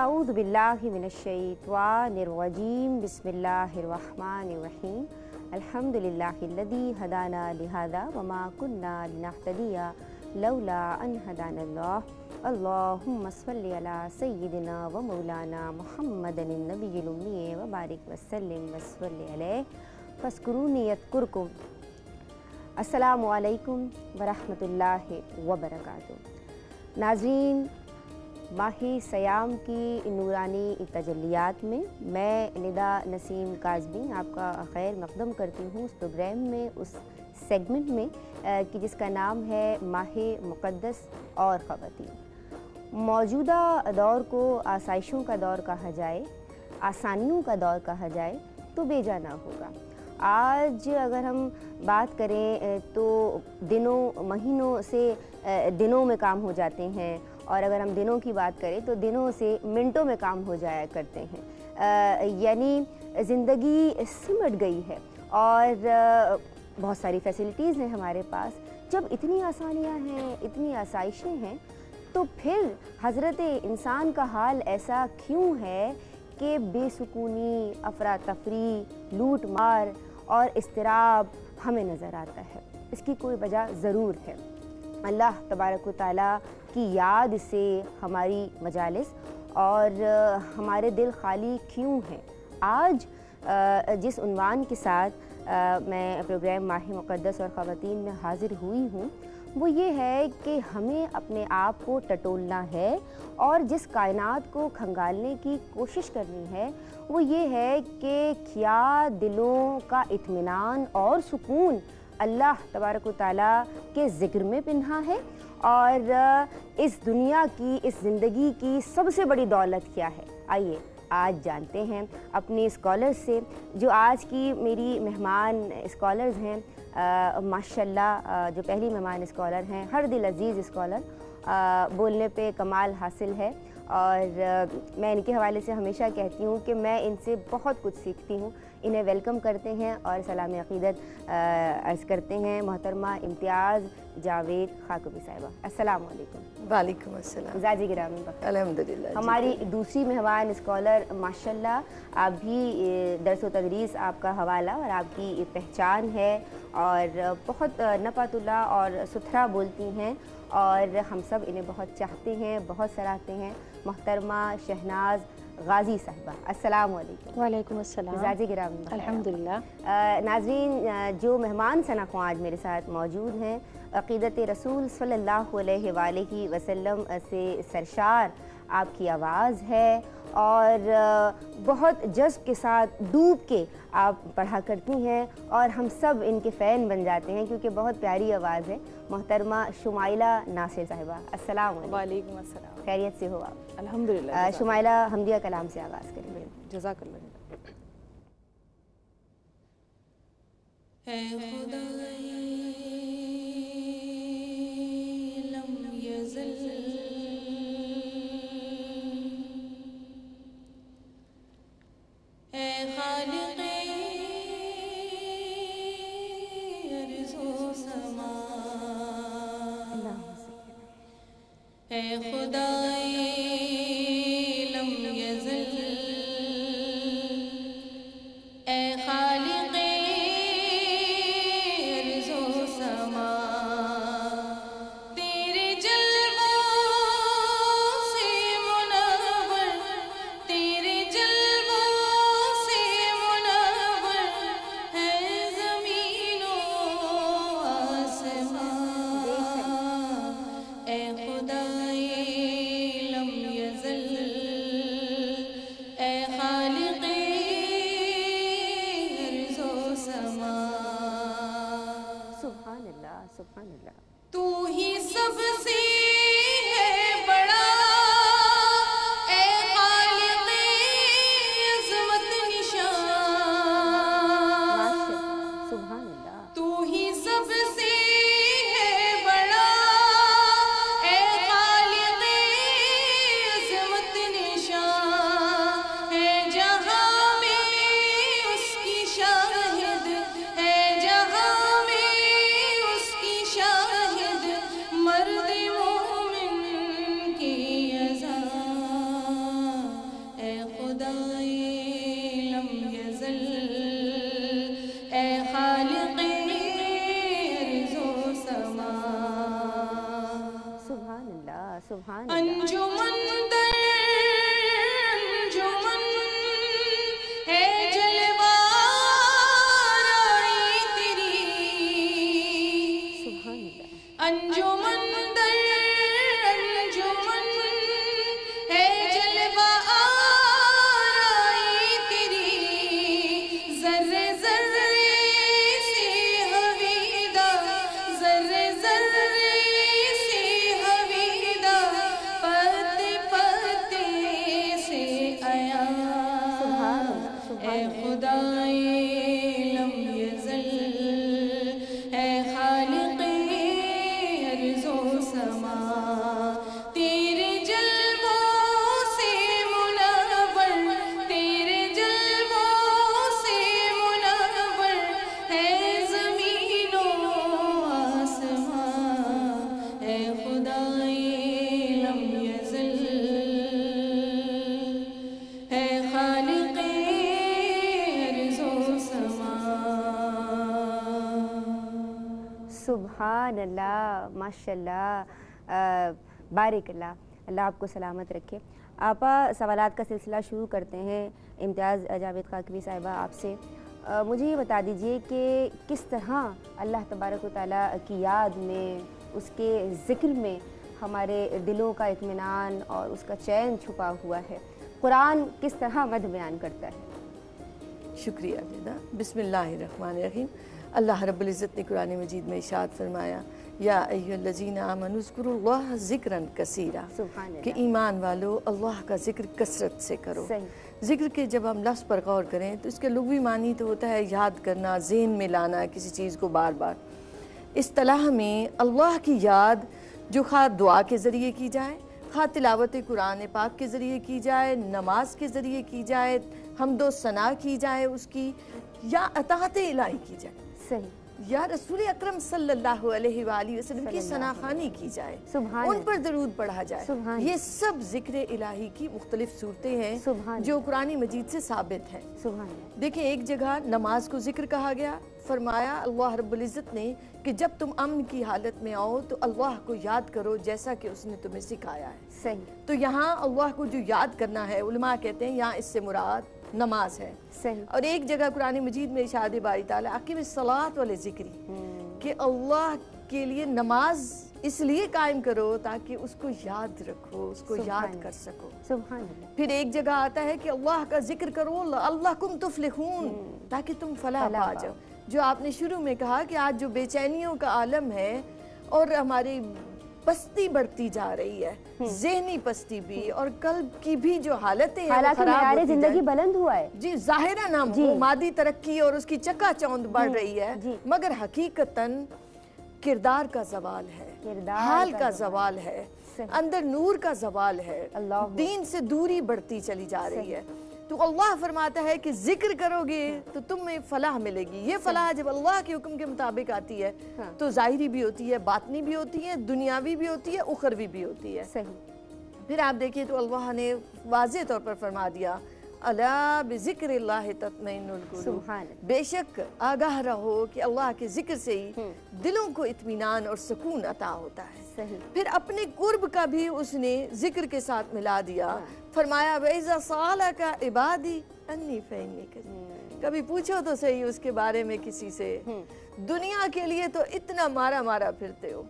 اعوذ باللہ من الشیطان الرجیم بسم اللہ الرحمن الرحیم الحمدللہ الذی ہدانا لہذا وما کنا لنہتدی لولا ان ہدانا اللہ اللہم صلی علی سیدنا و مولانا محمد النبی الامی وبارک وسلم وصلی علیہ فاذکرونی اذکرکم۔ السلام علیکم ورحمۃ اللہ وبرکاتہ۔ ناظرین، ماہ سیام کی نورانی تجلیات میں ندا نسیم کاظمی آپ کا خیر مقدم کرتی ہوں اس پروگرام میں، اس سیگمنٹ میں کہ جس کا نام ہے ماہ مقدس اور خواتین۔ موجودہ دور کو آسائشوں کا دور کہا جائے، آسانیوں کا دور کہا جائے تو بے جا نہ ہوگا۔ آج اگر ہم بات کریں تو دنوں مہینوں سے دنوں میں کام ہو جاتے ہیں، اور اگر ہم دنوں کی بات کریں تو دنوں سے منٹوں میں کام ہو جایا کرتے ہیں، یعنی زندگی سمٹ گئی ہے اور بہت ساری فیسلٹیز ہیں ہمارے پاس۔ جب اتنی آسانیاں ہیں، اتنی آسائشیں ہیں، تو پھر حضرت انسان کا حال ایسا کیوں ہے کہ بے سکونی، افراتفری، لوٹ مار اور اضطراب ہمیں نظر آتا ہے؟ اس کی کوئی وجہ ضرور ہے۔ اللہ تبارک و تعالیٰ کی یاد سے ہماری مجالس اور ہمارے دل خالی کیوں ہیں؟ آج جس عنوان کے ساتھ میں پروگرام ماہ مقدس اور خواتین میں حاضر ہوئی ہوں وہ یہ ہے کہ ہمیں اپنے آپ کو ٹٹولنا ہے، اور جس کائنات کو کھنگالنے کی کوشش کرنی ہے وہ یہ ہے کہ کیا دلوں کا اطمینان اور سکون اللہ تبارک و تعالیٰ کے ذکر میں پنہا ہے، اور اس دنیا کی، اس زندگی کی سب سے بڑی دولت کیا ہے؟ آئیے آج جانتے ہیں اپنی اسکالرز سے، جو آج کی میری مہمان اسکالرز ہیں۔ ماشاءاللہ جو پہلی مہمان اسکالر ہیں، ہر دل عزیز اسکالر، بولنے پہ کمال حاصل ہے، اور میں ان کے حوالے سے ہمیشہ کہتی ہوں کہ میں ان سے بہت کچھ سیکھتی ہوں۔ انہیں ویلکم کرتے ہیں اور سلام عقیدت عرض کرتے ہیں محترمہ امتیاز جاوید خاکمی صاحبہ۔ السلام علیکم۔ وعلیکم السلام۔ مزاجی گرامی بخیر۔ الحمدللہ۔ ہماری دوسری مہمان اسکالر، ماشاءاللہ آپ بھی درس و تدریس آپ کا حوالہ اور آپ کی پہچان ہے، اور بہت نپات اللہ اور ستھرا بولتی ہیں، اور ہم سب انہیں بہت چاہتے ہیں، بہت سراہتے ہیں۔ محترمہ شہناز غازی صاحبہ، السلام علیکم۔ وعلیکم السلام۔ مزاجی گرامی بخیر۔ الحمدللہ۔ ناظرین، جو مہمان ثنا آج میرے ساتھ موجود ہیں، عقیدت رسول صلی اللہ علیہ وآلہ وسلم سے سرشار آپ کی آواز ہے، اور بہت جذب کے ساتھ ڈوب کے آپ پڑھا کرتی ہیں، اور ہم سب ان کے فین بن جاتے ہیں کیونکہ بہت پیاری آواز ہے۔ محترمہ شمائلہ ناصر صاحبہ، السلام علیکم۔ وعلیکم السلام۔ خیریت سے ہو آپ؟ الحمدللہ۔ شمائلہ حمدیہ کلام سے آغاز کریں گے۔ جزاک اللہ۔ اے خدائے لم یزل اے خالق ارض و سما اے خدائے لم یزل اے خالق ارض و سما تیرے جلووں سے منور، تیرے جلووں سے منور ہے زمین و آسمان۔ اے خدائے لم سبحان اللہ انجمن در انجمن ہے جلوہ آرائی تیری سبحان اللہ انجمن در انجمن ہے جلوہ آرائی تیری ذرے ذرے سے حویدہ ذرے ذرے سے حویدہ پتے پتے سے آیا اے خدائے لم یزل اے خالق ارض و سما تیرے جلووں سے منور تیرے جلووں سے منور ہے زمین و آسمان اے خدائے لم یزل اے خالق ارض و سما سبحان اللہ ماشاء اللہ بارک اللہ اللہ آپ کو سلامت رکھے آپا سوالات کا سلسلہ شروع کرتے ہیں امتیاز جاوید خاکوی صاحبہ آپ سے مجھے یہ بتا دیجئے کہ کس طرح اللہ تبارک و تعالیٰ کی یاد میں اس کے ذکر میں ہمارے دلوں کا اطمینان اور اس کا چین چھپا ہوا ہے قرآن کس طرح مدح بیان کرتا ہے شکریہ جدا بسم اللہ الرحمن الرحیم اللہ رب العزت نے قرآن مجید میں ارشاد فرمایا یا ایھا الذین آمنوا اذکروا اللہ ذکرا کثیرا سبحان کہ اللہ ایمان والو اللہ کا ذکر کثرت سے کرو صحیح ذکر کے جب ہم لفظ پر غور کریں تو اس کے لغوی معنی تو ہوتا ہے یاد کرنا ذہن میں لانا کسی چیز کو بار بار اصطلاح میں اللہ کی یاد جو خواہ دعا کے ذریعے کی جائے خواہ تلاوت قرآن پاک کے ذریعے کی جائے نماز کے ذریعے کی جائے حمد و ثنا کی جائے اس کی یا اطاعت الہی کی جائے صحیح یا رسول اکرم صلی اللہ علیہ وآلہ وسلم کی ثنا خوانی کی جائے سبحان ان پر درود پڑھا جائے سبحان یہ سب ذکر الہی کی مختلف صورتیں ہیں سبحان جو قرآن مجید سے ثابت ہیں سبحان اللہ دیکھیں ایک جگہ نماز کو ذکر کہا گیا فرمایا اللہ رب العزت نے کہ جب تم امن کی حالت میں آؤ تو اللہ کو یاد کرو جیسا کہ اس نے تمہیں سکھایا ہے صحیح تو یہاں اللہ کو جو یاد کرنا ہے علماء کہتے ہیں یہاں اس سے مراد نماز ہے صحیح اور ایک جگہ قرآن مجید میں ارشاد باری تعالیٰ اقیم الصلاۃ والذکری کہ اللہ کے لیے نماز اس لیے قائم کرو تاکہ اس کو یاد رکھو اس کو یاد کر سکو سبحان اللہ پھر ایک جگہ آتا ہے کہ اللہ کا ذکر کرو اللہ کم تفلحون تاکہ تم فلاح پا جاؤ جو آپ نے شروع میں کہا کہ آج جو بے چینیوں کا عالم ہے اور ہماری پستی بڑھتی جا رہی ہے ذہنی پستی بھی اور قلب کی بھی جو حالتیں ہیں حالانکہ معیار زندگی بلند ہوا ہے جی ظاہرہ نہ ہو مادی ترقی اور اس کی چکا چوند بڑھ رہی ہے مگر حقیقتاً کردار کا زوال ہے حال کا زوال ہے اندر نور کا زوال ہے دین سے دوری بڑھتی چلی جا رہی ہے تو اللہ فرماتا ہے کہ ذکر کرو گے تو تمہیں فلاح ملے گی یہ فلاح جب اللہ کے حکم کے مطابق آتی ہے تو ظاہری بھی ہوتی ہے باطنی بھی ہوتی ہے دنیاوی بھی ہوتی ہے اخروی بھی ہوتی ہے صحیح پھر آپ دیکھیں تو اللہ نے واضح طور پر فرما دیا الا بذکر اللہ تطمئن القلوب سبحان بے شک آگاہ رہو کہ اللہ کے ذکر سے ہی دلوں کو اطمینان اور سکون عطا ہوتا ہے صحیح پھر اپنے قرب کا بھی اس نے ذکر کے ساتھ ملا دیا فرمایا وَإِذَا صَالَكَ عِبَادِي أَنِّي فَإِنِّي قَرِيبٌ کبھی پوچھو تو صحیح اس کے بارے میں کسی سے دنیا کے لیے تو اتنا مارا مارا پھرتے ہو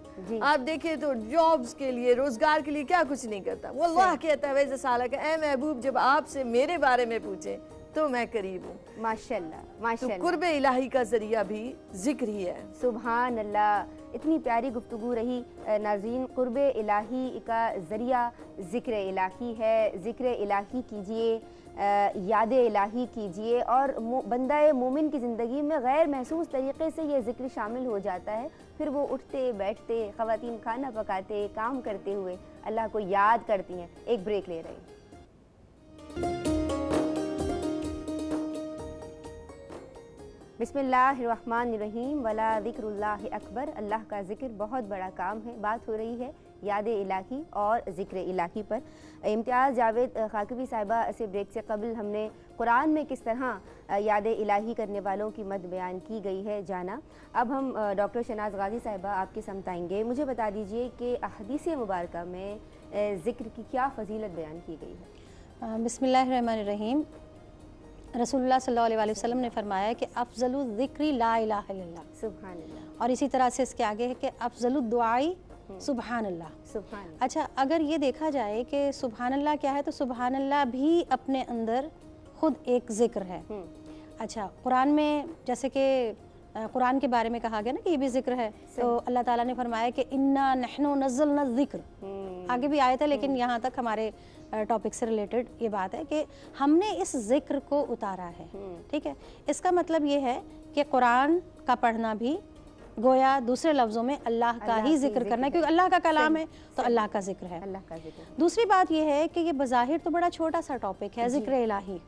آپ دیکھیں تو جابز کے لیے روزگار کے لیے کیا کچھ نہیں کرتا وہ اللہ کہتا ہے وَإِذَا صَالَكَ اے محبوب جب آپ سے میرے بارے میں پوچھیں تو میں قریب ہوں ماشاءاللہ تو ماشاءاللہ قرب الہی کا ذریعہ بھی ذکر ہی ہے سبحان اللہ اتنی پیاری گفتگو رہی ناظرین قرب الہی کا ذریعہ ذکر الہی ہے ذکر الہی کیجئے یاد الہی کیجئے اور بندہ مومن کی زندگی میں غیر محسوس طریقے سے یہ ذکر شامل ہو جاتا ہے پھر وہ اٹھتے بیٹھتے خواتین کھانا پکاتے کام کرتے ہوئے اللہ کو یاد کرتی ہیں ایک بریک لے رہے ہیں بسم اللہ الرحمن الرحیم ولا ذکر اللہ اکبر اللہ کا ذکر بہت بڑا کام ہے بات ہو رہی ہے याद इलाही और ज़िक्र इलाही पर। इम्तियाज़ जावेद खाकवी साहिबा से ब्रेक से कबल हमने कुरान में किस तरह याद इलाही करने वालों की मद बयान की गई है जाना। अब हम डॉक्टर शहनाज गाजी साहिबा आपकी समत आएंगे। मुझे बता दीजिए कि हदीस मुबारक में ज़िक्र की क्या फ़जीलत बयान की गई है। बिस्मिल्लाहिर्रहमानिर्रहीम। रसूलुल्लाह सल्लल्लाहु अलैहि वसल्लम ने फरमाया कि अफ़ज़लु ज़िक्री ला इलाहा इल्लल्लाह, सुब्हानल्लाह। और इसी तरह से इसके आगे है कि अफ़ज़लु दुआई सुब्हानल्लाह। सुब्हानल्लाह। अच्छा, अगर ये देखा जाए कि सुब्हानल्लाह क्या है, तो सुब्हानल्लाह भी अपने अंदर खुद एक ज़िक्र है। अच्छा, कुरान में जैसे कि कुरान के बारे में कहा गया ना कि ये भी ज़िक्र है, तो अल्लाह ताला ने फरमाया कि इन्ना नहनु नज़्ज़लना ज़िक्र, आगे भी आया था लेकिन यहाँ तक हमारे टॉपिक से रिलेटेड ये बात है कि हमने इस ज़िक्र को उतारा है। ठीक है, इसका मतलब ये है कि कुरान का पढ़ना भी गोया दूसरे लफ्ज़ों में अल्लाह का ही जिक्र करना है, क्योंकि अल्लाह का कलाम है तो अल्लाह का जिक्र है। अल्लाह का जिक्र। दूसरी बात यह है कि ये बज़ाहिर तो बड़ा छोटा सा टॉपिक है, जिक्र इलाही।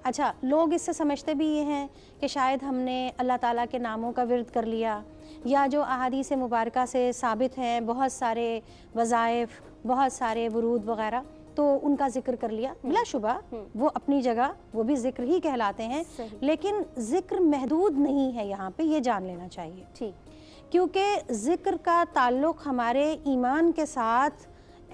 अच्छा, लोग इससे समझते भी ये हैं कि शायद हमने अल्लाह ताला के नामों का विर्द कर लिया, या जो अहादीस मुबारका से साबित हैं बहुत सारे वज़ाइफ, बहुत सारे वरूद वगैरह, तो उनका जिक्र कर लिया। बिलाशुबा वो अपनी जगह वो भी जिक्र ही कहलाते हैं, लेकिन जिक्र महदूद नहीं है, यहाँ पे ये जान लेना चाहिए। ठीक, क्योंकि जिक्र का ताल्लुक़ हमारे ईमान के साथ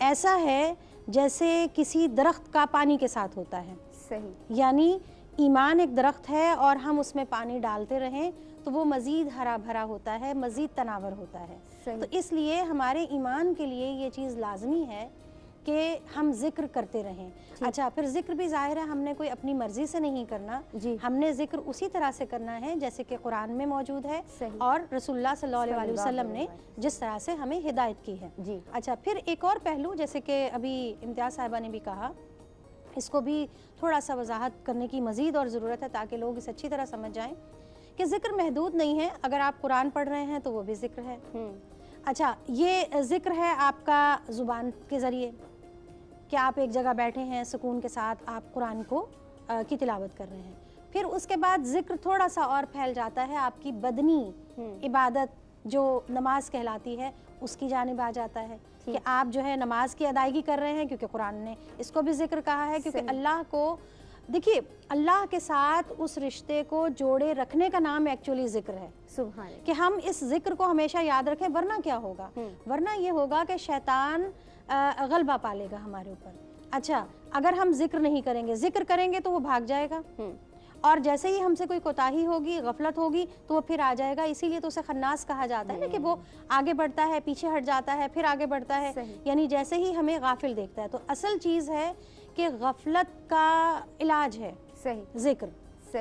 ऐसा है जैसे किसी दरख्त का पानी के साथ होता है। सही। यानी ईमान एक दरख्त है और हम उसमें पानी डालते रहें तो वो मज़ीद हरा भरा होता है, मज़ीद तनावर होता है। तो इसलिए हमारे ईमान के लिए ये चीज़ लाजमी है कि हम जिक्र करते रहें। अच्छा, फिर जिक्र भी ज़ाहिर है हमने कोई अपनी मर्ज़ी से नहीं करना जी, हमने जिक्र उसी तरह से करना है जैसे कि कुरान में मौजूद है और रसूलुल्लाह सल्लल्लाहु अलैहि वसल्लम ने जिस तरह से हमें हिदायत की है जी। अच्छा, फिर एक और पहलू जैसे कि अभी इम्तियाज़ साहिबा ने भी कहा, इसको भी थोड़ा सा वजाहत करने की मज़ीद और ज़रूरत है ताकि लोग इसे अच्छी तरह समझ जाएँ कि ज़िक्र महदूद नहीं है। अगर आप कुरान पढ़ रहे हैं तो वो भी ज़िक्र है। अच्छा, ये ज़िक्र है आपका ज़ुबान के ज़रिए कि आप एक जगह बैठे हैं सुकून के साथ, आप कुरान को की तिलावत कर रहे हैं। फिर उसके बाद ज़िक्र थोड़ा सा और फैल जाता है, आपकी बदनी इबादत जो नमाज कहलाती है उसकी जानिब आ जाता है कि आप जो है नमाज की अदायगी कर रहे हैं, क्योंकि कुरान ने इसको भी जिक्र कहा है। क्योंकि अल्लाह को देखिए, अल्लाह के साथ उस रिश्ते को जोड़े रखने का नाम एक्चुअली जिक्र है। सुभान, कि हम इस जिक्र को हमेशा याद रखें, वरना क्या होगा, वरना ये होगा कि शैतान गलबा पालेगा हमारे ऊपर। अच्छा, अगर हम जिक्र नहीं करेंगे, जिक्र करेंगे तो वो भाग जाएगा, और जैसे ही हमसे कोई कोताही होगी, गफलत होगी, तो वो फिर आ जाएगा। इसीलिए तो उसे खन्नास कहा जाता है ना, कि वो आगे बढ़ता है, पीछे हट जाता है, फिर आगे बढ़ता है, यानी जैसे ही हमें गाफिल देखता है। तो असल चीज़ है कि गफलत का इलाज है जिक्र।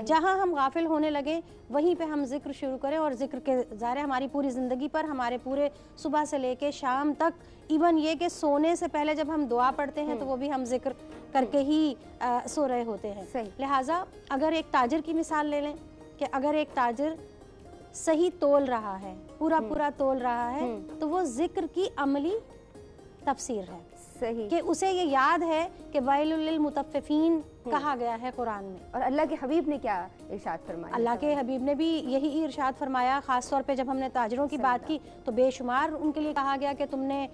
जहाँ हम गाफिल होने लगे वहीं पे हम जिक्र शुरू करें, और जिक्र के ज़ाहिर हमारी पूरी ज़िंदगी पर, हमारे पूरे सुबह से लेके शाम तक, इवन ये कि सोने से पहले जब हम दुआ पढ़ते हैं तो वो भी हम जिक्र करके ही सो रहे होते हैं। लिहाजा अगर एक ताजिर की मिसाल ले लें कि अगर एक ताजिर सही तोल रहा है, पूरा पूरा तोल रहा है, तो वो जिक्र की अमली तफसीर है। सही, कि उसे ये याद है कि वैलुल लिल मुतफ्फिफीन कहा गया है कुरान में। और अल्लाह के हबीब ने क्या इरशाद फरमाया? अल्लाह के हबीब ने भी यही इरशाद फरमाया। ख़ास तौर पे जब हमने ताजिरों की बात की तो बेशुमार उनके लिए कहा गया कि तुमने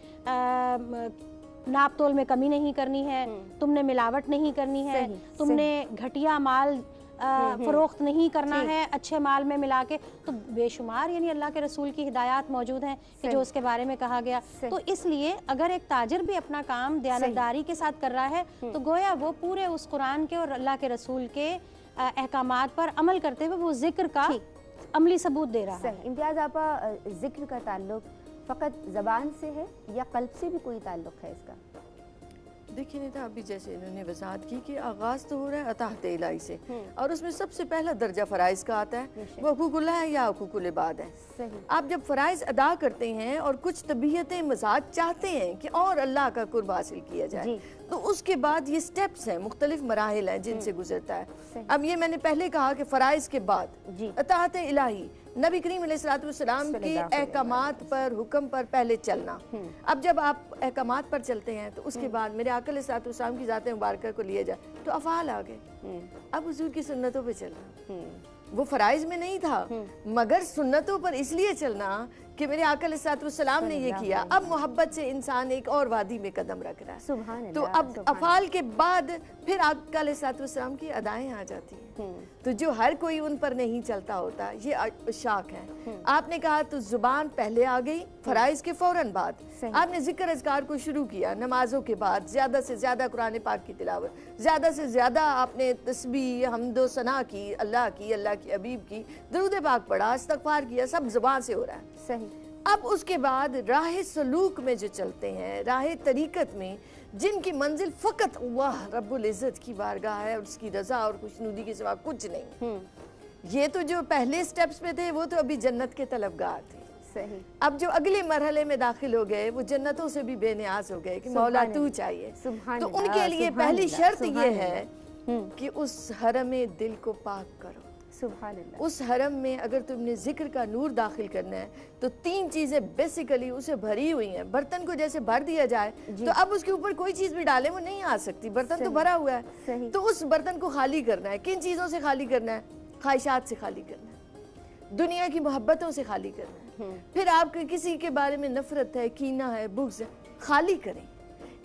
नाप तोल में कमी नहीं करनी है, तुमने मिलावट नहीं करनी है, तुमने घटिया माल फरोख्त नहीं करना है अच्छे माल में मिला के। तो बेशुमार यानी अल्लाह के रसूल की हिदायत मौजूद हैं कि जो उसके बारे में कहा गया। तो इसलिए अगर एक ताजिर भी अपना काम दयानतदारी के साथ कर रहा है तो गोया वो पूरे उस कुरान के और अल्लाह के रसूल के अहकामात पर अमल करते हुए वो जिक्र का अमली सबूत दे रहा है। इम्तियाज़ आपा, जिक्र का ताल्लुक फ़कत ज़बान से है या क़ल्ब से भी कोई ताल्लुक है इसका? देखिए नहीं था, अभी जैसे इन्होंने वजाहत की कि आगाज़ तो हो रहा है अताहत इलाही से, और उसमें सबसे पहला दर्जा फ़राइज़ का आता है, वो हुकूकुल्लाह है या हुकूकुल इबाद है। आप जब फ़राइज़ अदा करते हैं और कुछ तबीयतें मज़ाज चाहते हैं कि और अल्लाह का कुर्ब हासिल किया जाए, तो उसके बाद ये स्टेप्स हैं, मुख्तलिफ मराहिल हैं जिनसे गुजरता है। अब ये मैंने पहले कहा कि फ़राइज़ के बाद अताहत इलाही, नबी करीम अलैहिस्सलाम के अहकामात पर, हुक्म पर पहले चलना। अब जब आप अहकामात पर चलते हैं तो उसके बाद मेरे आका अलैहिस्सलाम की ज़ात मुबारक को लिया जाए तो अफ़ाल आ गए। अब हुजूर की सुन्नतों पे चलना, वो फ़राइज़ में नहीं था, मगर सुन्नतों पर इसलिए चलना कि मेरे आका अलैहिस्सलाम ने ये किया। अब मोहब्बत से इंसान एक और वादी में कदम रख रहा है। सुभान तो अल्लाह, अब अफ़ाल के बाद फिर आका अलैहिस्सलाम की अदाएं आ जाती हैं। तो जो हर कोई उन पर नहीं चलता होता, ये शाख है। आपने कहा तो जुबान पहले आ गई फराइज के फौरन बाद। आपने जिक्र अज़कार को शुरू किया नमाजों के बाद, ज़्यादा से ज़्यादा कुरान पाक की तिलावत, ज़्यादा से ज़्यादा आपने तस्बीह हमदो सना की, अल्लाह की, अल्लाह की हबीब की, दरूद पाक पढ़ा, इस्तग़फ़ार किया, सब जुबान से हो रहा है। सही। अब उसके बाद राह सलूक में जो चलते हैं, राह तरीक़त में, जिनकी मंजिल फ़कत अल्लाह रब्बुल इज़्ज़त की बारगाह है और उसकी रज़ा और खुशनुदी के सिवा कुछ नहीं। ये तो जो पहले स्टेप्स पे थे वो तो अभी जन्नत के तलबगार थे। सही। अब जो अगले मरहले में दाखिल हो गए वो जन्नतों से भी बेनियाज हो गए कि मौला तू चाहिए। तो उनके लिए पहली शर्त ये है कि उस हरम दिल को पाक करो। सुभान अल्लाह। उस हरम में अगर तुमने जिक्र का नूर दाखिल करना है तो 3 चीजें बेसिकली उसे भरी हुई हैं। बर्तन को जैसे भर दिया जाए तो अब उसके ऊपर कोई चीज भी डाले वो नहीं आ सकती, बर्तन तो भरा हुआ है। तो उस बर्तन को खाली करना है। किन चीजों से खाली करना है? ख्वाहिशात से खाली करना है, दुनिया की मोहब्बतों से खाली करना है। फिर आपके किसी के बारे में नफरत है, कीना है, बुग़्ज़ है, खाली करें।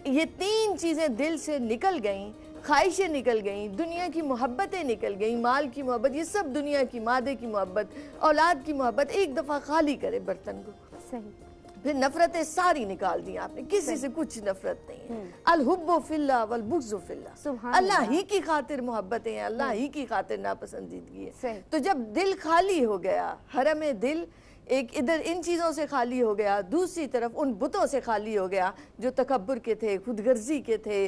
ये 3 चीजें दिल से निकल गईं, ख्वाहिशें निकल गईं, दुनिया की मोहब्बतें निकल गईं, माल की मोहब्बत, ये सब दुनिया की, मादे की मोहब्बत, औलाद की मोहब्बत, एक दफ़ा खाली करे बर्तन को। सही। फिर नफरतें सारी निकाल दी आपने, किसी से कुछ नफरत नहीं है। अल हुब्बु फिल्लाह वल बुग़्ज़ु फिल्लाह, अल्लाह ही की खातिर मोहब्बतें हैं, अल्लाह ही की खातिर नापसंदीदगी है। तो जब दिल खाली हो गया, हरम दिल एक इधर इन चीज़ों से खाली हो गया, दूसरी तरफ उन बुतों से खाली हो गया जो तकब्बुर के थे, खुदगर्जी के थे,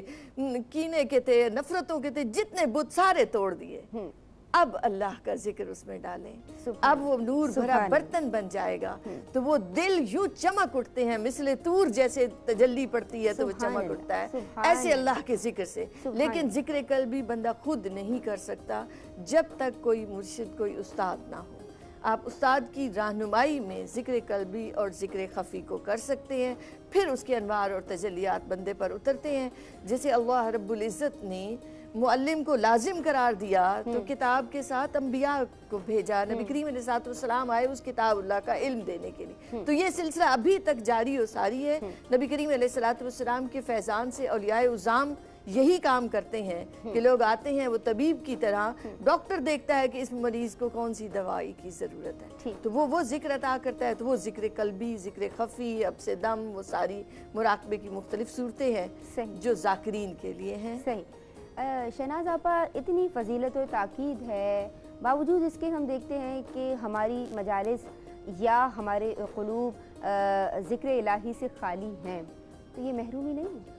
कीने के थे, नफरतों के थे, जितने बुत सारे तोड़ दिए। अब अल्लाह का जिक्र उसमें डालें, अब वो नूर भरा बर्तन बन जाएगा। तो वो दिल यूं चमक उठते हैं, मिसले तूर जैसे तजल्ली पड़ती है तो वो चमक उठता है, ऐसे अल्लाह के जिक्र से। लेकिन जिक्र कल्बी बंदा खुद नहीं कर सकता जब तक कोई मुर्शिद, कोई उस्ताद ना हो। आप उस्ताद की रहनुमाई में ज़िक्र कल्बी और ज़िक्र ख़फ़ी को कर सकते हैं, फिर उसके अनवार और तजल्लियात बंदे पर उतरते हैं। जैसे अल्लाह रब्बुल इज़्ज़त ने मुअल्लिम को लाजिम करार दिया तो किताब के साथ अंबिया को भेजा, नबी करीम अलैहिस्सलाम आए उस किताबुल्लाह का इल्म देने के लिए। तो ये सिलसिला अभी तक जारी और सारी है। नबी करीम अलैहिस्सलाम के फैज़ान से औलियाए उज़ाम यही काम करते हैं कि लोग आते हैं, वो तबीब की तरह, डॉक्टर देखता है कि इस मरीज को कौन सी दवाई की ज़रूरत है, तो वो जिक्र अता करता है। तो वो जिक्र कल्बी, जिक्र ख़फ़ी, अब से दम, वो सारी मुराक़बे की मुख्तलिफ सूरतें हैं जो ज़ाकिरीन के लिए हैं। सही। शहनाज़ आपा, इतनी फ़जीलत और ताकीद है, बावजूद इसके हम देखते हैं कि हमारी मजालिस या हमारे क़ुलूब ज़िक्र इलाही से खाली हैं, तो ये महरूमी नहीं है?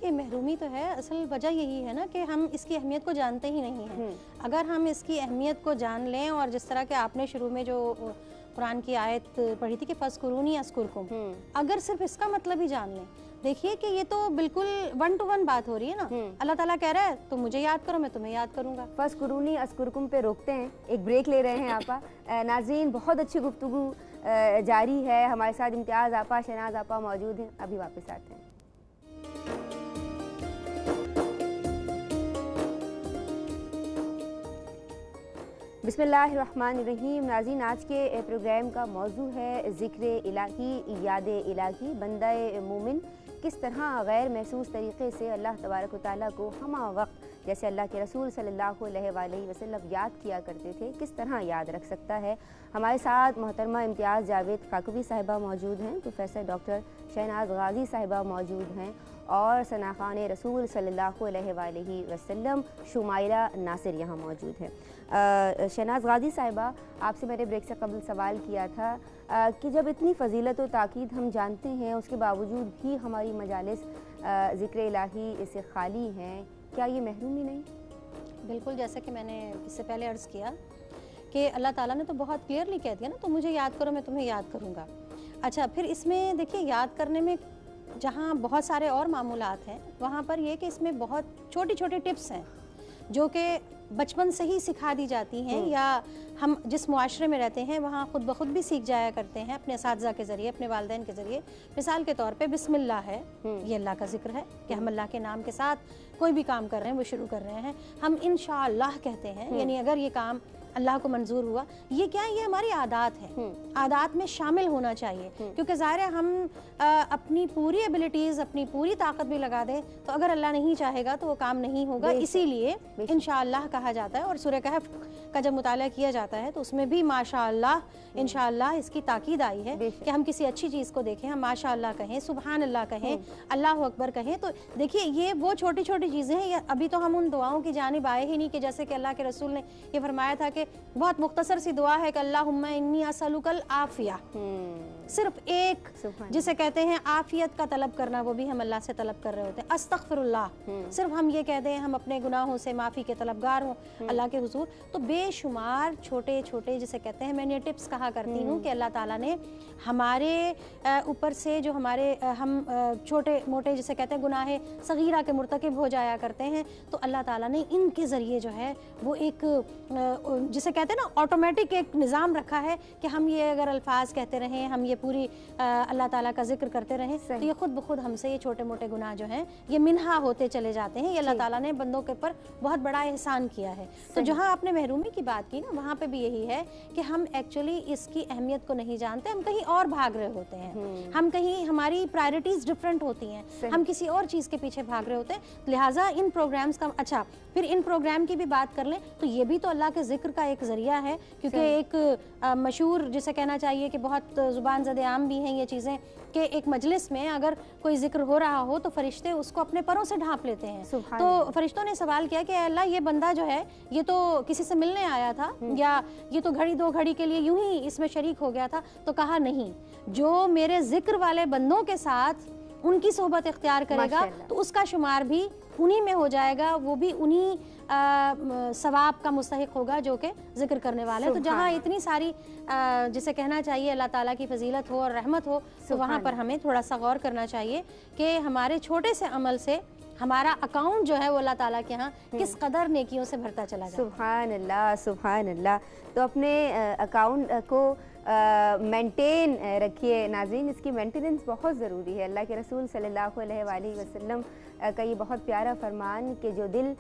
ये महरूमी तो है। असल वजह यही है ना कि हम इसकी अहमियत को जानते ही नहीं हैं। अगर हम इसकी अहमियत को जान लें, और जिस तरह के आपने शुरू में जो कुरान की आयत पढ़ी थी कि फ़ज़्कुरूनी अज़्कुरकुम, अगर सिर्फ इसका मतलब ही जान लें, देखिए कि ये तो बिल्कुल 1 to 1 बात हो रही है ना। अल्लाह ताला कह रहा है तुम मुझे याद करो, मैं तुम्हें याद करूँगा। फ़ज़्कुरूनी अज़्कुरकुम पे रोकते हैं, एक ब्रेक ले रहे हैं आपा। नाज़रीन, बहुत अच्छी गुफ्तगू जारी है, हमारे साथ इम्तियाज़ आपा, शहनाज़ आपा मौजूद हैं, अभी वापस आते हैं। बिस्मिल्लाहिर्रहमानिर्रहीम। नाज़रीन, आज के प्रोग्राम का मौजू है ज़िक्र इलाही, याद इलाही। बंदा मोमिन किस तरह गैर महसूस तरीक़े से अल्लाह तबारक व तआला को हमा वक्त, जैसे अल्लाह के रसूल सल्लल्लाहु अलैहि वसल्लम याद किया करते थे, किस तरह याद रख सकता है। हमारे साथ मोहतरमा इम्तियाज़ जावेद काकवी साहिबा मौजूद हैं, प्रोफेसर डॉक्टर शहनाज़ गाज़ी साहिबा मौजूद हैं, और सनाखान रसूल सल्लल्लाहु अलैहि वसल्लम शुमाइरा नासिर यहाँ मौजूद हैं। शहनाज़ गाज़ी साहिबा, आपसे मैंने ब्रेक से कबल सवाल किया था कि जब इतनी फ़जीलत और ताकीद हम जानते हैं, उसके बावजूद भी हमारी मजालिस ज़िक्र इलाही इससे खाली हैं, क्या ये महरूमी नहीं? बिल्कुल, जैसा कि मैंने इससे पहले अर्ज़ किया कि अल्लाह ताला ने तो बहुत क्लियरली कह दिया ना, तुम मुझे याद करो, मैं तुम्हें याद करूँगा। अच्छा, फिर इसमें देखिए, याद करने में जहाँ बहुत सारे और मामूलात हैं, वहाँ पर ये कि इसमें बहुत छोटी छोटी टिप्स हैं जो कि बचपन से ही सिखा दी जाती हैं, या हम जिस मुआशरे में रहते हैं वहाँ खुद ब खुद भी सीख जाया करते हैं अपने असातिज़ा के ज़रिए, अपने वालिदैन के ज़रिए। मिसाल के तौर पे बिस्मिल्लाह है, ये अल्लाह का जिक्र है कि हम अल्लाह के नाम के साथ कोई भी काम कर रहे हैं, वो शुरू कर रहे हैं, हम इंशाअल्लाह कहते हैं, यानी अगर ये काम اللہ کو منظور ہوا. یہ کیا ہے؟ یہ ہماری عادات ہے, عادات میں شامل ہونا چاہیے, کیونکہ ظاہر ہے ہم اپنی پوری ایبلٹیز, اپنی پوری طاقت بھی لگا دیں تو اگر اللہ نہیں چاہے گا تو وہ کام نہیں ہوگا. اسی لیے انشاءاللہ کہا جاتا ہے, اور سورہ کہف کا جب مطالعہ کیا جاتا ہے تو اس میں بھی ماشاءاللہ انشاءاللہ اس کی تاکید آئی ہے کہ ہم کسی اچھی چیز کو دیکھیں, ہم ماشاءاللہ کہیں, سبحان اللہ کہیں, اللہ اکبر کہیں. تو دیکھیے یہ وہ چھوٹی چھوٹی چیزیں ہیں. ابھی تو ہم ان دعاؤں کی جانب آئے ہی نہیں کہ جیسے کہ اللہ کے رسول نے یہ فرمایا تھا کہ بہت مختصر سی دعا ہے کہ اللہم انی اسألک العافیہ, صرف ایک جسے کہتے ہیں عافیت کا طلب کرنا, وہ بھی ہم اللہ سے طلب کر رہے ہوتے ہیں. استغفر اللہ, صرف ہم یہ کہتے ہیں ہم اپنے گناہوں سے معافی کے طلبگار ہوں اللہ کے حضور. تو بے شمار چھوٹے چھوٹے جسے کہتے ہیں, میں نے ٹپس کہا کرتی ہوں کہ اللہ تعالیٰ نے ہمارے اوپر سے جو ہمارے ہم چھوٹے موٹے جسے کہتے ہیں گناہ صغیرہ کے مرتکب ہو جایا کرتے ہیں, تو اللہ تعالیٰ نے ان کے ذریعے جو ہے وہ ایک جسے کہتے ہیں نا آٹومیٹک ایک نظام رکھا ہے کہ ہم یہ اگر الفاظ کہتے رہیں, ہم یہ پوری اللہ تعالیٰ کا ذکر کرتے رہیں تو یہ خود بخود ہم سے یہ چھوٹے موٹے گناہ جو ہیں یہ منہا ہوتے چلے جاتے ہیں. یہ اللہ تعالیٰ نے بندوں کے اوپر بہت بڑا احسان کیا ہے. تو جہاں آپ نے محرومی کی بات کی نا, وہاں پہ بھی یہی ہے کہ ہم ایکچولی اس کی اہمیت کو نہیں جانتے, ہم کہیں اور بھاگ رہے ہوتے ہیں, ہم کہیں ہماری پرائرٹیز ڈفرینٹ ہوتی ہیں, ہم کسی اور چیز کے پیچھے بھاگ رہے ہوتے ہیں. لہٰذا ان پروگرامز کا اچھا پھر ان پروگرام کی بھی بات کر لیں تو یہ بھی تو اللہ کے ذکر کا ایک ذریعہ ہے, کیونکہ ایک مشہور جسے کہنا چاہیے کہ بہت زبان زد عام بھی ہیں یہ چیزیں کہ ایک مجلس میں اگر کوئی ذکر ہو رہا ہو تو فرشتے اس کو اپنے پروں سے ڈھانپ لیتے ہیں. تو فرشتوں نے سوال کیا کہ اے اللہ یہ بندہ جو ہے یہ تو کسی سے ملنے آیا تھا یا یہ تو گھڑی دو گھڑی کے لیے یوں ہی اس میں شریک ہو گیا تھا. تو کہا نہیں, جو میرے ذکر والے بندوں کے ساتھ ان کی صحبت اختیار کرے گا تو اس کا شمار بھی انہی میں ہو جائے گا, وہ بھی انہی ثواب کا مستحق ہوگا جو کہ ذکر کرنے والے. تو جہاں اتنی ساری جسے کہنا چاہیے اللہ تعالیٰ کی فضیلت ہو اور رحمت ہو, تو وہاں پر ہمیں تھوڑا سا غور کرنا چاہیے کہ ہمارے چھوٹے سے عمل سے ہمارا اکاؤنٹ جو ہے وہ اللہ تعالیٰ کے ہاں کس قدر نیکیوں سے بھرتا چلا جائے. سبحان اللہ, سبحان اللہ. تو اپنے اکاؤنٹ کو مینٹین رکھیے ناظرین, اس کی مینٹیننس بہت ضروری ہے. اللہ کے رسول صلی اللہ علیہ وآلہ وسلم کا یہ بہت پیارا فرمان کہ جو دل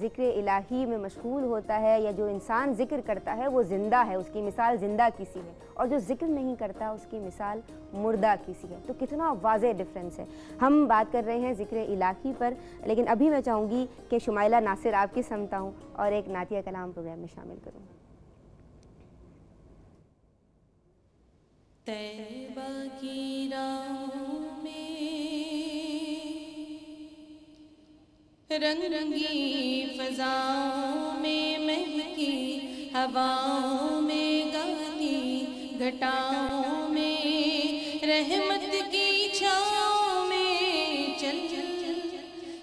ذکر الہی میں مشغول ہوتا ہے یا جو انسان ذکر کرتا ہے وہ زندہ ہے, اس کی مثال زندہ کسی ہے, اور جو ذکر نہیں کرتا اس کی مثال مردہ کسی ہے. تو کتنا واضح ڈفرینس ہے. ہم بات کر رہے ہیں ذکر الہی پر, لیکن ابھی میں چاہوں گی کہ شمائلہ ناصر آپ کی سمتا ہوں اور ایک نعتیہ کلام پروگرام میں شامل کروں. طیبہ کی راہوں میں رنگ رنگی فضاؤں میں مہکی ہواؤں میں گاتی گھٹاؤں میں رحمت کی چھاؤں میں چل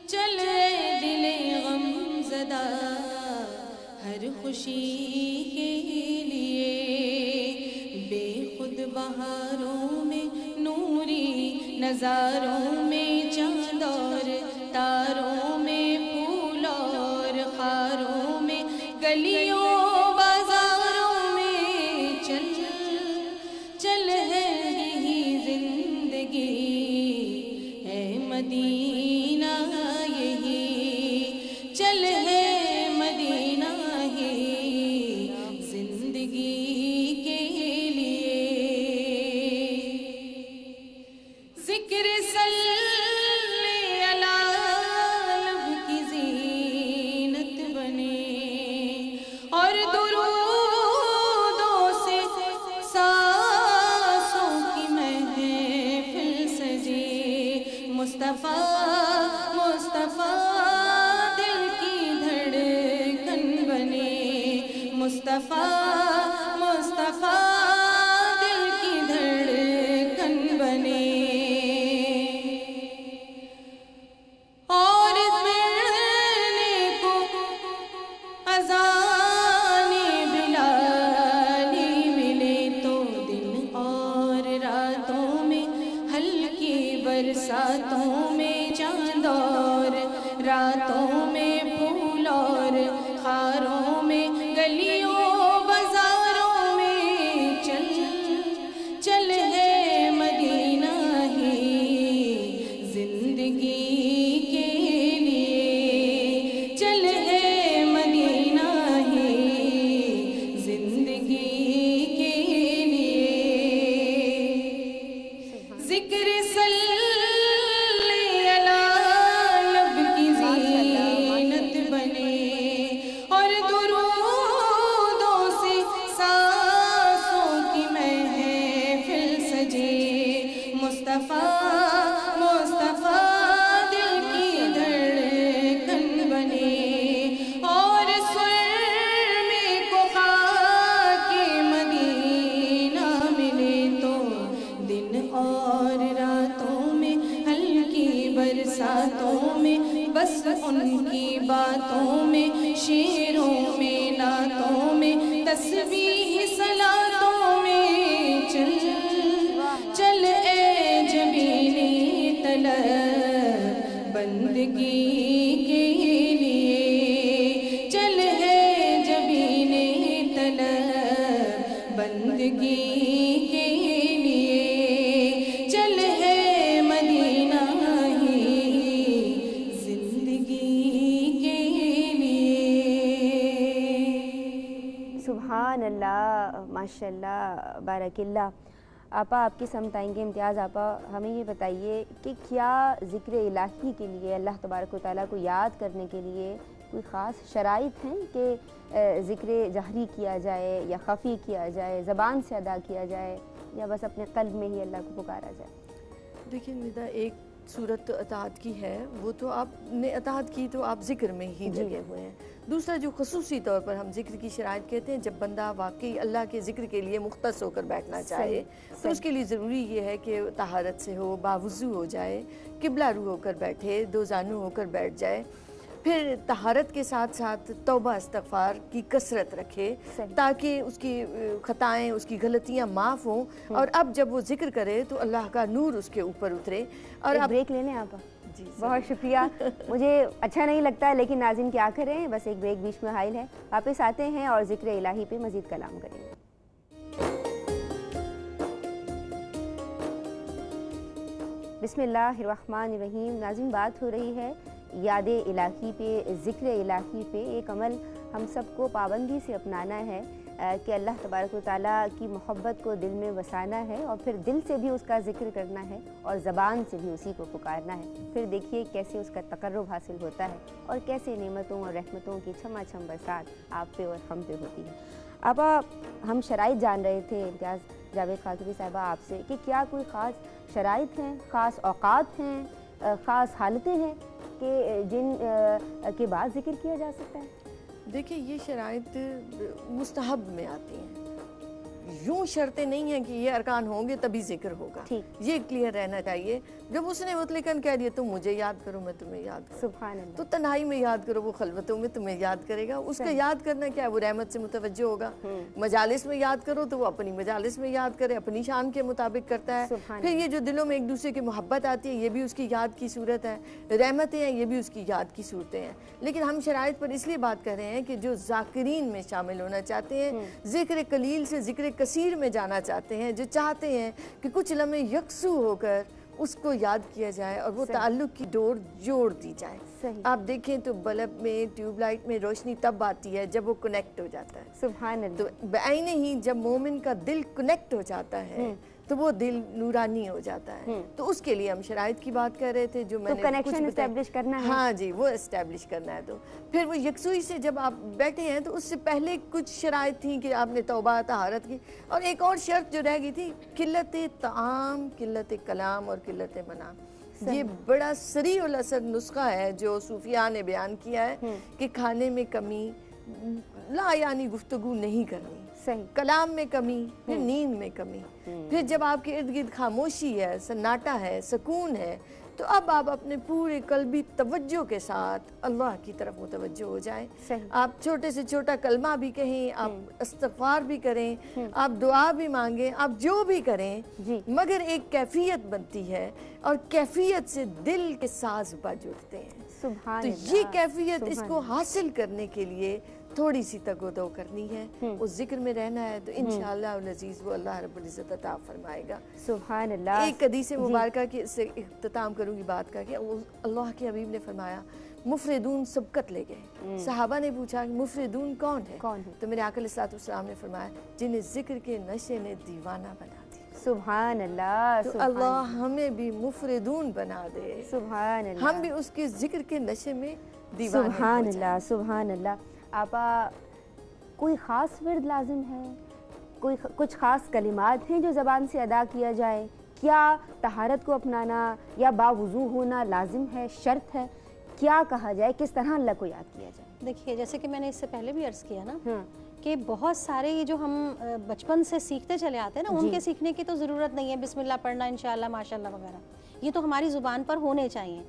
چل اے دل غم زدہ ہر خوشی کے لیے بے خود بہاروں میں نوری نظاروں میں چاند اور تاروں میں پھول اور خاروں میں گلیوں بازاروں میں چل چل ہے یہی زندگی ہے مدینہ یہی چل ہے مدینہ ہی زندگی کے لیے ذکر مصطفیٰ دل کی دھڑکن بنے, مصطفیٰ دل کی دھڑکن بنے. اور مرنے کو اذان بلالی ملے تو دن اور راتوں میں ہلکی برساتوں میں چاند اور راتوں میں پھول اور خاروں میں گلیوں بازاروں میں چل چل ہے مدینہ ہی زندگی کے لیے چل ہے مدینہ ہی बरसातों में, बस उनकी बातों में, शेरों में, नातों में, तस्बीह सलातों में। चल चल ए जबीने तलब बंदगी के लिए, चल है जबीने तलब बंदगी के लिए, चल है मदीना ही जिंदगी के लिए। सुभान अल्लाह, माशाल्लाह, बारकिल्लाह। आपा आपकी समत आएंगे। इम्तियाज़ आपा, हमें ये बताइए कि क्या ज़िक्र इलाही के लिए, अल्लाह तबारक व तआला को याद करने के लिए कोई ख़ास शराइत हैं कि ज़िक्र जहरी किया जाए या ख़फ़ी किया जाए, ज़बान से अदा किया जाए, या बस अपने क़ल्ब में ही अल्लाह को पुकारा जाए? देखिए निदा, एक सूरत तो अताअत की है, वो तो आपने अताअत की तो आप ज़िक्र में ही लगे हुए हैं। दूसरा जो ख़ुसूसी तौर पर हम ज़िक्र की शराइत कहते हैं, जब बंदा वाकई अल्लाह के ज़िक्र के लिए मुख्तस होकर बैठना चाहे तो उसके लिए ज़रूरी ये है कि तहारत से हो, बावुज़ू हो जाए, किबला रू होकर बैठे, दो जानू होकर बैठ जाए। फिर तहारत के साथ साथ तौबा इस्तग़फ़ार की कसरत रखे ताकि उसकी ख़ताएँ, उसकी गलतियाँ माफ़ हों, और अब जब वो ज़िक्र करे तो अल्लाह का नूर उसके ऊपर उतरे। और अब ब्रेक लेने आप? जी, बहुत शुक्रिया। मुझे अच्छा नहीं लगता लेकिन नाज़रीन क्या करें, बस एक ब्रेक बीच में हाइल है। वापस आते हैं और ज़िक्र इलाही पे मज़ीद कलाम करेंगे। बिस्मिल्लाहिर्रहमानिर्रहीम। नाज़रीन, बात हो रही है याद इलाही पे, ज़िक्र इलाही पे। एक अमल हम सबको पाबंदी से अपनाना है कि अल्लाह तबारक व तआला की मोहब्बत को दिल में बसाना है और फिर दिल से भी उसका ज़िक्र करना है और ज़बान से भी उसी को पुकारना है। फिर देखिए कैसे उसका तक़र्रुब हासिल होता है और कैसे नेमतों और रहमतों की छमाछम बरसात आप पे और हम पे होती है। अब हम शराइत जान रहे थे इम्तियाज़ जावेद खातूनी साहिबा आपसे कि क्या कोई ख़ास शराइत हैं, ख़ास औक़ात हैं, ख़ास हालतें हैं कि जिन के बाद ज़िक्र किया जा सकता है? देखिए, ये शराइत मुस्तहब में आती हैं, यूँ शर्तें नहीं हैं कि ये अरकान होंगे तभी जिक्र होगा। ये क्लियर रहना चाहिए। जब उसने मुतलकन कह दिया तुम मुझे याद करो मैं तुम्हें याद करूँ, सुभान अल्लाह, तो तन्हाई में याद करो, वो खलवतों में तुम्हें याद करेगा। उसका याद करना क्या है, वो रहमत से मुतवज्जो होगा। मजालिस में याद करो तो वो अपनी मजालिस में याद करे, अपनी शान के मुताबिक करता है। फिर ये जो दिलों में एक दूसरे की मोहब्बत आती है, ये भी उसकी याद की सूरत है। रहमतें हैं, ये भी उसकी याद की सूरतें हैं। लेकिन हम शराइत पर इसलिए बात कर रहे हैं कि जो ज़ाकिरीन में शामिल होना चाहते हैं, ज़िक्र कलील से ज़िक्र कसीर में जाना चाहते हैं, जो चाहते हैं कि कुछ लम्हे यकसू होकर उसको याद किया जाए और वो ताल्लुक़ की डोर जोड़ दी जाए। आप देखें तो बल्ब में, ट्यूबलाइट में रोशनी तब आती है जब वो कनेक्ट हो जाता है। सुभान अल्लाह। तो बेआइने ही जब मोमिन का दिल कनेक्ट हो जाता है तो वो दिल नूरानी हो जाता है। तो उसके लिए हम शराइत की बात कर रहे थे, जो मैंने कनेक्शन एस्टैब्लिश करना है। हाँ जी, वो एस्टैब्लिश करना है। तो फिर वो यकसुई से जब आप बैठे हैं तो उससे पहले कुछ शराइत थी कि आपने तौबा तहारत की, और एक और शर्त जो रह गई थी, किल्लत ताम, किल्लत कलाम और किल्लत मनाम। ये बड़ा सरी उल असर नुस्खा है जो सूफिया ने बयान किया है कि खाने में कमी, ला यानी गुफ्तगू नहीं करनी, कलाम में कमी, फिर नींद में कमी, फिर जब आपके इर्द गिर्द खामोशी है, सन्नाटा है, सुकून है, तो अब आप अपने पूरे कल्बी तवज्जो के साथ अल्लाह की तरफ मुतवज्जो हो जाएं। आप छोटे से छोटा कलमा भी कहें, आप इस्तग़फ़ार भी करें, आप दुआ भी मांगें, आप जो भी करें, मगर एक कैफियत बनती है और कैफियत से दिल के साज बज उठते हैं। तो ये कैफियत, इसको हासिल करने के लिए थोड़ी सी तगोदो करनी है, उस जिक्र में रहना है, तो इंशाअल्लाह अज़ीज़ वो अल्लाह रब्बुल इज़्ज़त अता फरमाएगा। सुभान अल्लाह। एक हदीस मुबारका की से इख्तिताम करूंगी बात का कि अल्लाह के हबीब ने फरमाया मुफरिदून सबकत ले गए। सहाबा ने पूछा मुफरिदून कौन है? तो मेरे आका अलैहिस्सलाम ने फरमाया जिन्हें जिक्र के नशे ने दीवाना बना दिया। सुभान अल्लाह। तो अल्लाह हमें भी मुफरिदून बना दे। सुभान अल्लाह। हम भी उसके जिक्र के नशे में दीवाने। सुभान अल्लाह, सुभान अल्लाह। आपा कोई ख़ास विर्द लाजिम है, कोई कुछ ख़ास कलिमात हैं जो ज़बान से अदा किया जाए? क्या तहारत को अपनाना या बावुज़ू होना लाजिम है, शर्त है? क्या कहा जाए, किस तरह अल्लाह को याद किया जाए? देखिए, जैसे कि मैंने इससे पहले भी अर्ज़ किया ना कि बहुत सारे ये जो हम बचपन से सीखते चले आते हैं ना, उनके सीखने की तो ज़रूरत नहीं है, बिस्मिल्लाह पढ़ना, इंशाअल्लाह, माशाअल्लाह वगैरह। یہ تو ہماری زبان پر ہونے چاہیے.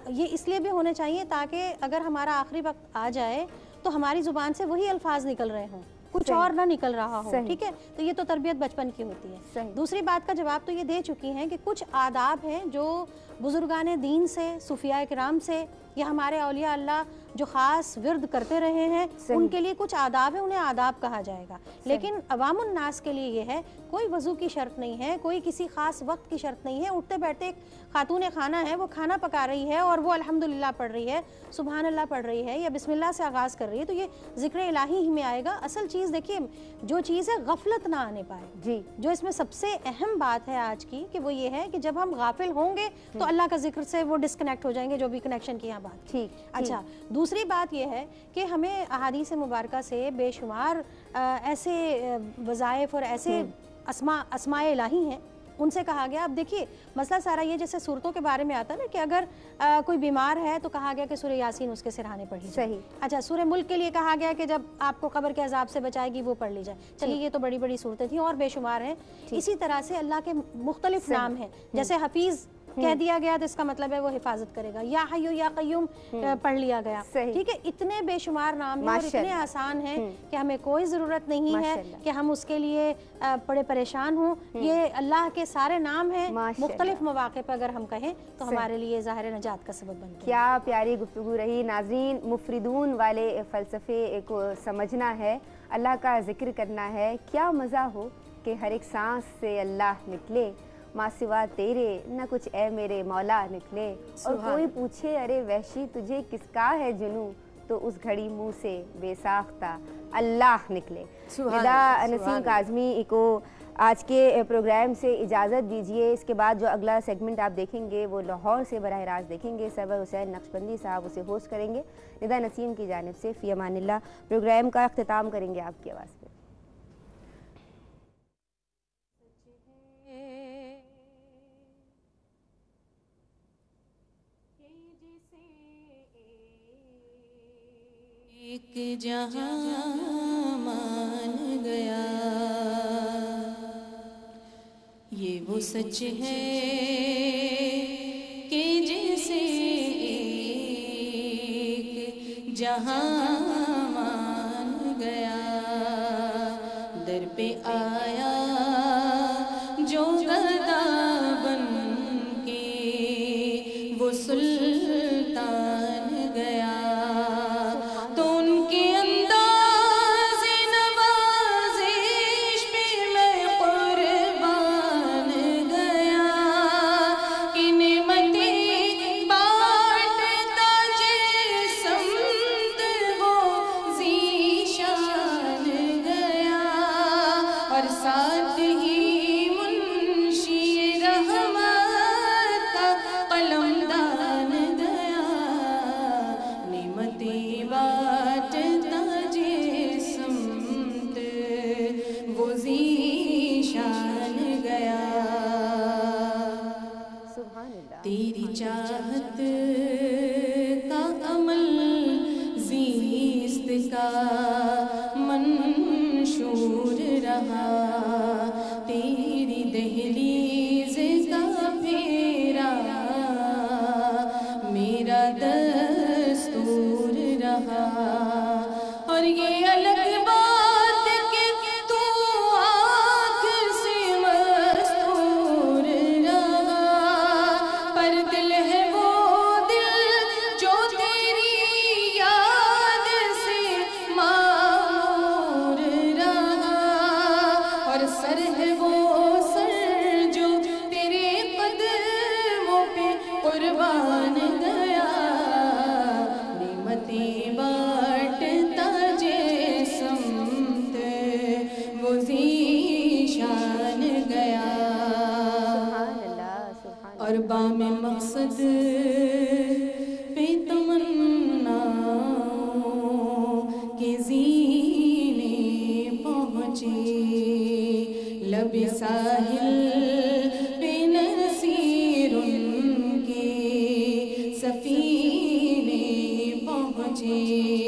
یہ اس لیے بھی ہونے چاہیے تاکہ اگر ہمارا آخری وقت آ جائے تو ہماری زبان سے وہی الفاظ نکل رہے ہوں, کچھ اور نہ نکل رہا ہو. ٹھیک ہے, تو یہ تو تربیت بچپن کی ہوتی ہے. دوسری بات کا جواب تو یہ دے چکی ہیں کہ کچھ آداب ہیں جو بزرگان دین سے, صوفیاء کرام سے یا ہمارے اولیاء اللہ جو خاص ورد کرتے رہے ہیں ان کے لیے کچھ آداب ہیں, انہیں آداب کہا جائے گا. لیکن عوام الناس کے لیے یہ ہے کوئی وضو کی شرط نہیں ہے, کوئی کسی خاص وقت کی شرط نہیں ہے. اٹھتے بیٹھتے ایک خاتون خانہ ہے, وہ کھانا پکا رہی ہے اور وہ الحمدللہ پڑھ رہی ہے, سبحان اللہ پڑھ رہی ہے یا بسم اللہ سے آغاز کر رہی ہے, تو یہ ذکر الہی ہی میں آئے گا. اصل چیز دیکھیے جو چیز ہے غفلت نہ آنے پائے. جی, جو اس میں سب سے اہم بات ہے آج کی کہ وہ یہ ہے کہ جب ہم غافل ہوں گے تو اللہ کا ذکر سے وہ ڈسکنیکٹ ہو جائیں گے, جو بھی کنیکشن کی یہاں بات. ٹھیک, اچھا. دوسری بات یہ ہے کہ ہمیں احادیث مبارکہ سے بے شمار ایسے وظائف اور ایسے اسماء الہی ہیں, ان سے کہا گیا. اب دیکھیے مسئلہ سارا یہ جیسے صورتوں کے بارے میں آتا ہے نا کہ اگر کوئی بیمار ہے تو کہا گیا کہ سورہ یاسین اس کے سرہانے پڑھی جائے. صحیح. اچھا, سورہ ملک کے لیے کہا گیا کہ جب آپ کو قبر کے عذاب سے بچائے گی وہ پڑھ لی جائے. چلیے یہ تو بڑی بڑی صورتیں تھیں, اور بے شمار ہیں. اسی طرح سے اللہ کے مختلف نام ہیں, جیسے حفیظ کہہ دیا گیا تو اس کا مطلب ہے وہ حفاظت کرے گا, یا حیو یا قیوم پڑھ لیا گیا. ٹھیک ہے, اتنے بے شمار نام ہیں اور اتنے آسان ہیں کہ ہمیں کوئی ضرورت نہیں ہے کہ ہم اس کے لیے بڑے پریشان ہوں. یہ اللہ کے سارے نام ہیں, مختلف مواقع پر اگر ہم کہیں تو ہمارے لیے ظاہر نجات کا سبب بنتے ہیں. کیا پیاری گفتگو رہی. ناظرین, مفردون والے فلسفے کو سمجھنا ہے, اللہ کا ذکر کرنا ہے. کیا مزہ ہو کہ ہر ایک سانس سے اللہ نکلے, ماں سوا تیرے نہ کچھ اے میرے مولا نکلے. اور کوئی پوچھے ارے وحشی تجھے کس کا ہے جنوں, تو اس گھڑی منہ سے بے ساختہ اللہ نکلے. ندا نسیم کاظمی کو آج کے پروگرام سے اجازت دیجیے. اس کے بعد جو اگلا سیگمنٹ آپ دیکھیں گے وہ لاہور سے براہ راست دیکھیں گے. سرور حسین نقشبندی صاحب اسے ہوسٹ کریں گے. ندا نسیم کی جانب سے فی امان اللہ. پروگرام کا اختتام کریں گے آپ کی آواز پہ. ایک جہاں مان گیا یہ وہ سچ ہے کہ جیسے ایک جہاں مان گیا. در پہ آیا جو گدا بن کے وہ سلطان گیا. تیری چاہت کا عمل زیست کا منشور رہا. تیری دہلیز کا پھیرا میرا دستور رہا. اور یہ الگ بات کہ تو آنکھ سے مستور رہا, پر دل ہے وہ دل جو تیری یاد سے معمور رہا. اور سر ہے وہ سر جو تیرے قدموں پہ قربان گیا. نعمتیں بانٹتا جے سمت وہ ذیشان گیا. اور بام مقصد پہ تمنا کے زینے پہنچے. لب ساحل پہ نصیر ان کے سفینے پہنچے.